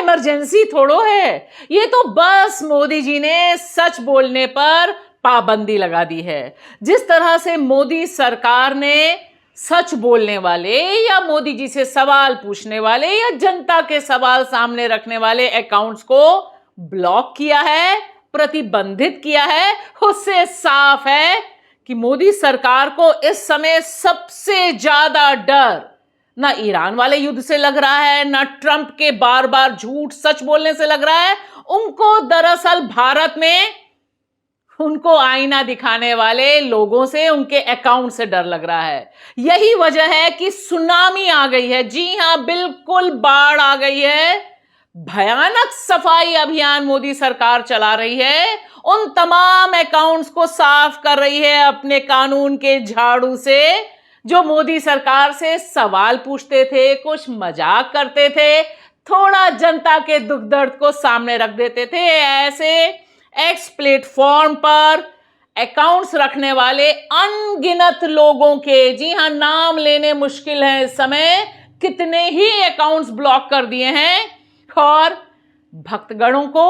Emergency थोड़ो है, ये तो बस मोदी जी ने सच बोलने पर पाबंदी लगा दी है। जिस तरह से मोदी सरकार ने सच बोलने वाले या मोदी जी से सवाल पूछने वाले या जनता के सवाल सामने रखने वाले अकाउंट्स को ब्लॉक किया है, प्रतिबंधित किया है, उससे साफ है कि मोदी सरकार को इस समय सबसे ज्यादा डर ना ईरान वाले युद्ध से लग रहा है, ना ट्रंप के बार बार झूठ सच बोलने से लग रहा है। उनको दरअसल भारत में उनको आईना दिखाने वाले लोगों से, उनके अकाउंट से डर लग रहा है। यही वजह है कि सुनामी आ गई है। जी हां, बिल्कुल बाढ़ आ गई है। भयानक सफाई अभियान मोदी सरकार चला रही है, उन तमाम अकाउंट्स को साफ कर रही है अपने कानून के झाड़ू से, जो मोदी सरकार से सवाल पूछते थे, कुछ मजाक करते थे, थोड़ा जनता के दुख दर्द को सामने रख देते थे। ऐसे एक्स प्लेटफॉर्म पर अकाउंट्स रखने वाले अनगिनत लोगों के, जी हां, नाम लेने मुश्किल है इस समय, कितने ही अकाउंट्स ब्लॉक कर दिए हैं। और भक्तगणों को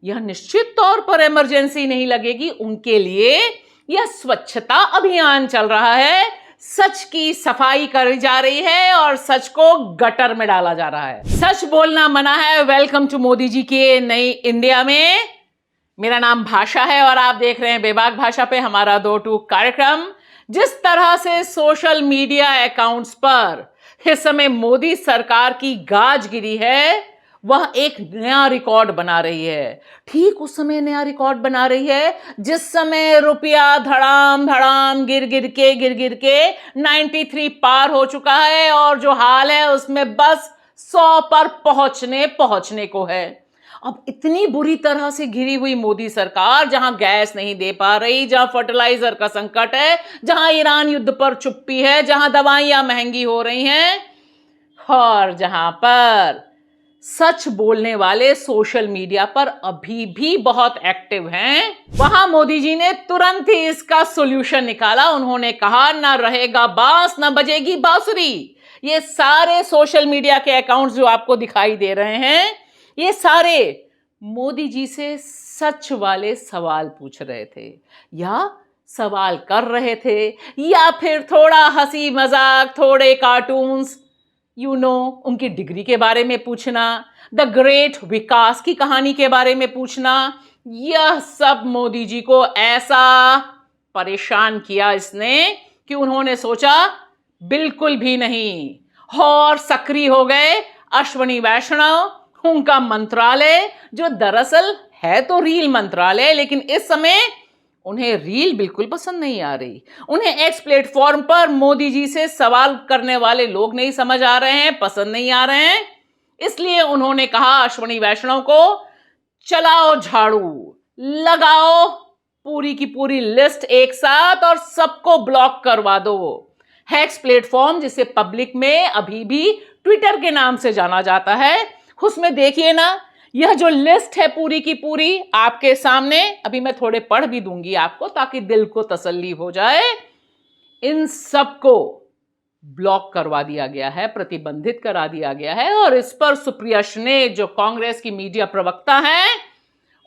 यह निश्चित तौर पर इमरजेंसी नहीं लगेगी, उनके लिए यह स्वच्छता अभियान चल रहा है। सच की सफाई करी जा रही है और सच को गटर में डाला जा रहा है। सच बोलना मना है। वेलकम टू मोदी जी के नई इंडिया में। मेरा नाम भाषा है और आप देख रहे हैं बेबाक भाषा पे हमारा 2 टूक कार्यक्रम। जिस तरह से सोशल मीडिया अकाउंट्स पर इस समय मोदी सरकार की गाज गिरी है, वह एक नया रिकॉर्ड बना रही है। ठीक उस समय नया रिकॉर्ड बना रही है जिस समय रुपया धड़ाम धड़ाम गिर गिर के 93 पार हो चुका है और जो हाल है उसमें बस 100 पर पहुंचने को है। अब इतनी बुरी तरह से घिरी हुई मोदी सरकार, जहां गैस नहीं दे पा रही, जहां फर्टिलाइजर का संकट है, जहां ईरान युद्ध पर चुप्पी है, जहां दवाइयां महंगी हो रही हैं और जहां पर सच बोलने वाले सोशल मीडिया पर अभी भी बहुत एक्टिव हैं, वहां मोदी जी ने तुरंत ही इसका सॉल्यूशन निकाला। उन्होंने कहा, ना रहेगा बांस ना बजेगी बांसुरी। ये सारे सोशल मीडिया के अकाउंट्स जो आपको दिखाई दे रहे हैं, ये सारे मोदी जी से सच वाले सवाल पूछ रहे थे या सवाल कर रहे थे, या फिर थोड़ा हंसी मजाक, थोड़े कार्टून्स, उनकी डिग्री के बारे में पूछना, द ग्रेट विकास की कहानी के बारे में पूछना। यह सब मोदी जी को ऐसा परेशान किया इसने कि उन्होंने सोचा बिल्कुल भी नहीं, और सक्रिय हो गए अश्विनी वैष्णव, उनका मंत्रालय, जो दरअसल है तो रील मंत्रालय, लेकिन इस समय उन्हें रील बिल्कुल पसंद नहीं आ रही। उन्हें एक्स प्लेटफॉर्म पर मोदी जी से सवाल करने वाले लोग नहीं समझ आ रहे हैं, पसंद नहीं आ रहे हैं। इसलिए उन्होंने कहा अश्विनी वैष्णव को, चलाओ झाड़ू, लगाओ पूरी की पूरी लिस्ट एक साथ और सबको ब्लॉक करवा दो। एक्स प्लेटफॉर्म, जिसे पब्लिक में अभी भी ट्विटर के नाम से जाना जाता है, उसमें देखिए ना, यह जो लिस्ट है पूरी की पूरी आपके सामने, अभी मैं थोड़े पढ़ भी दूंगी आपको ताकि दिल को तसल्ली हो जाए। इन सबको ब्लॉक करवा दिया गया है, प्रतिबंधित करा दिया गया है। और इस पर सुप्रिया श्रीनेक, जो कांग्रेस की मीडिया प्रवक्ता हैं,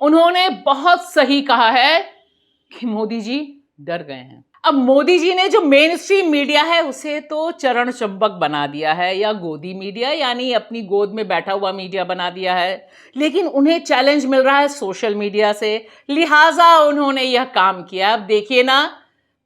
उन्होंने बहुत सही कहा है कि मोदी जी डर गए हैं। अब मोदी जी ने जो मेन स्ट्रीम मीडिया है उसे तो चरण चंबक बना दिया है, या गोदी मीडिया, यानी अपनी गोद में बैठा हुआ मीडिया बना दिया है। लेकिन उन्हें चैलेंज मिल रहा है सोशल मीडिया से, लिहाजा उन्होंने यह काम किया। अब देखिए ना,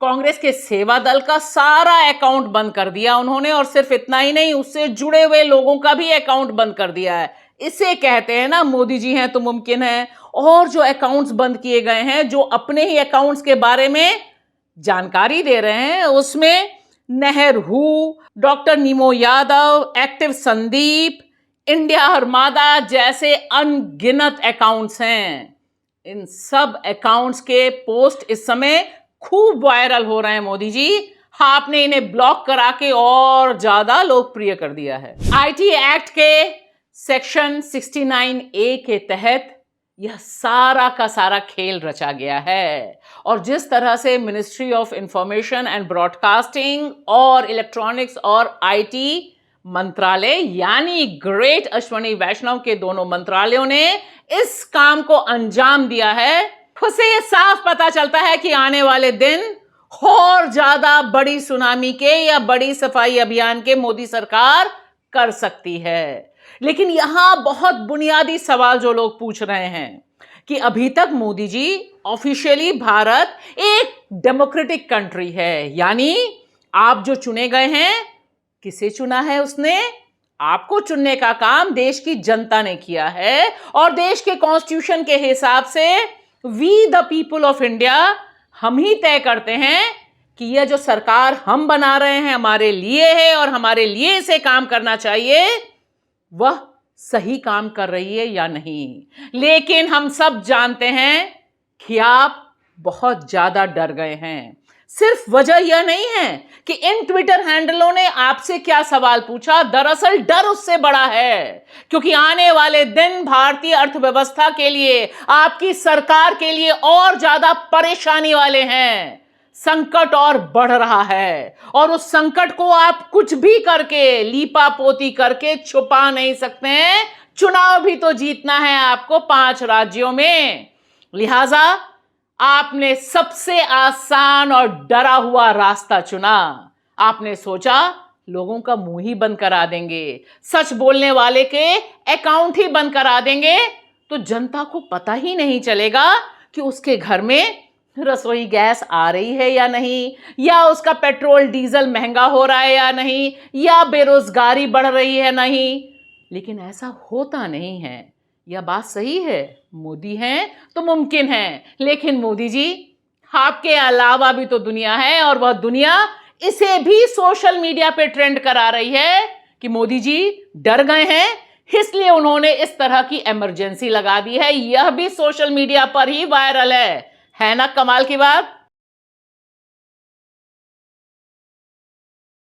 कांग्रेस के सेवा दल का सारा अकाउंट बंद कर दिया उन्होंने, और सिर्फ इतना ही नहीं, उससे जुड़े हुए लोगों का भी अकाउंट बंद कर दिया है। इसे कहते हैं ना, मोदी जी हैं तो मुमकिन है। और जो अकाउंट्स बंद किए गए हैं, जो अपने ही अकाउंट्स के बारे में जानकारी दे रहे हैं, उसमें नेहरू, डॉक्टर नीमो यादव, एक्टिव संदीप, इंडिया हरमादा जैसे अनगिनत अकाउंट्स हैं। इन सब अकाउंट्स के पोस्ट इस समय खूब वायरल हो रहे हैं। मोदी जी, आपने इन्हें ब्लॉक करा के और ज्यादा लोकप्रिय कर दिया है। आईटी एक्ट के सेक्शन 69A के तहत यह सारा का सारा खेल रचा गया है। और जिस तरह से ministry of information and broadcasting और इलेक्ट्रॉनिक्स और आईटी मंत्रालय यानी ग्रेट अश्वनी वैष्णव के दोनों मंत्रालयों ने इस काम को अंजाम दिया है, उससे यह साफ पता चलता है कि आने वाले दिन और ज्यादा बड़ी सुनामी के या बड़ी सफाई अभियान के मोदी सरकार कर सकती है। लेकिन यहां बहुत बुनियादी सवाल जो लोग पूछ रहे हैं कि अभी तक मोदी जी ऑफिशियली भारत एक डेमोक्रेटिक कंट्री है, यानी आप जो चुने गए हैं, किसे चुना है उसने? आपको चुनने का काम देश की जनता ने किया है और देश के कॉन्स्टिट्यूशन के हिसाब से we the people of India हम ही तय करते हैं कि यह जो सरकार हम बना रहे हैं हमारे लिए है और हमारे लिए इसे काम करना चाहिए, वह सही काम कर रही है या नहीं। लेकिन हम सब जानते हैं कि आप बहुत ज्यादा डर गए हैं। सिर्फ वजह यह नहीं है कि इन ट्विटर हैंडलों ने आपसे क्या सवाल पूछा, दरअसल डर उससे बड़ा है, क्योंकि आने वाले दिन भारतीय अर्थव्यवस्था के लिए, आपकी सरकार के लिए और ज्यादा परेशानी वाले हैं। संकट और बढ़ रहा है और उस संकट को आप कुछ भी करके, लीपा पोती करके छुपा नहीं सकते हैं। चुनाव भी तो जीतना है आपको 5 राज्यों में। लिहाजा आपने सबसे आसान और डरा हुआ रास्ता चुना। आपने सोचा लोगों का मुंह ही बंद करा देंगे, सच बोलने वाले के अकाउंट ही बंद करा देंगे, तो जनता को पता ही नहीं चलेगा कि उसके घर में रसोई गैस आ रही है या नहीं, या उसका पेट्रोल डीजल महंगा हो रहा है या नहीं, या बेरोजगारी बढ़ रही है नहीं। लेकिन ऐसा होता नहीं है। यह बात सही है, मोदी हैं तो मुमकिन है, लेकिन मोदी जी आपके अलावा भी तो दुनिया है और वह दुनिया इसे भी सोशल मीडिया पे ट्रेंड करा रही है कि मोदी जी डर गए हैं, इसलिए उन्होंने इस तरह की इमरजेंसी लगा दी है। यह भी सोशल मीडिया पर ही वायरल है ना? कमाल की बात।